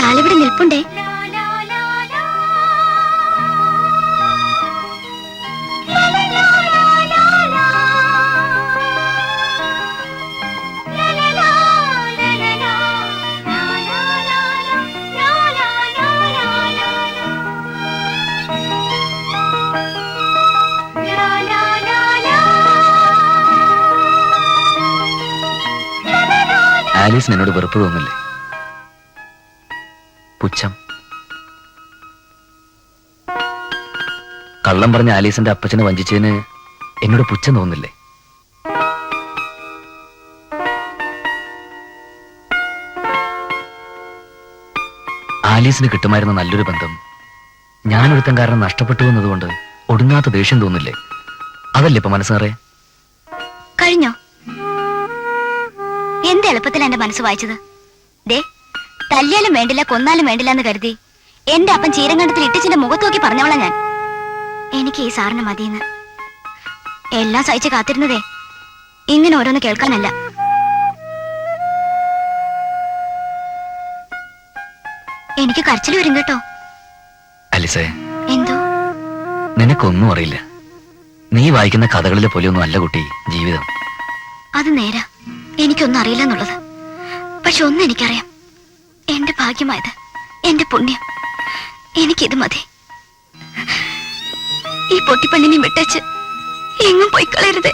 ആളിവിടെ നിൽപ്പുണ്ടേ. ആലീസിന് എന്നോട് വെറുപ്പ് തോന്നില്ലേ? പുച്ഛം. കള്ളം പറഞ്ഞ ആലീസിന്റെ അപ്പച്ചനെ വഞ്ചിച്ചതിന് എന്നോട് പുച്ഛം തോന്നില്ലേ? ആലീസിന് കിട്ടുമായിരുന്ന നല്ലൊരു ബന്ധം ഞാനൊരുത്തൻ കാരണം നഷ്ടപ്പെട്ടു എന്നതുകൊണ്ട് ഒടുങ്ങാത്ത ദേഷ്യം തോന്നില്ലേ? അതല്ലേ ഇപ്പൊ മനസ്സേറെ? കഴിഞ്ഞോ? എന്ത് എളുപ്പത്തിൽ എന്റെ മനസ്സ് വായിച്ചത്. ദേ, തല്ലിയാലും വേണ്ടില്ല കൊന്നാലും വേണ്ടില്ല എന്ന് കരുതി എന്റെ അപ്പൻ ചീരങ്കണ്ടത്തിൽ ഇട്ടിച്ചിന്റെ മുഖത്ത് നോക്കി പറഞ്ഞവളാ ഞാൻ. എനിക്ക് ഈ സാറിന് മതിയെന്ന്. എല്ലാം സഹിച്ച് കാത്തിരുന്നതേ ഇങ്ങനെ ഓരോന്ന് കേൾക്കാനല്ല. എനിക്ക് കരച്ചിൽ വരും കേട്ടോ. അലിസേ, എന്തോ? നിനക്കൊന്നും അറിയില്ല. നീ വായിക്കുന്ന കഥകളിലെ പോലെയൊന്നും അല്ല കുട്ടി ജീവിതം. അത് നേരാ, എനിക്കൊന്നും അറിയില്ല എന്നുള്ളത്. പക്ഷെ ഒന്നും എനിക്കറിയാം, എന്റെ ഭാഗ്യമായത്, എന്റെ പുണ്യം. എനിക്കിത് മതി. ഈ പൊട്ടിപ്പണ്ണിനെ വിട്ടേച്ച് എങ്ങും പോയി കളയരുത്.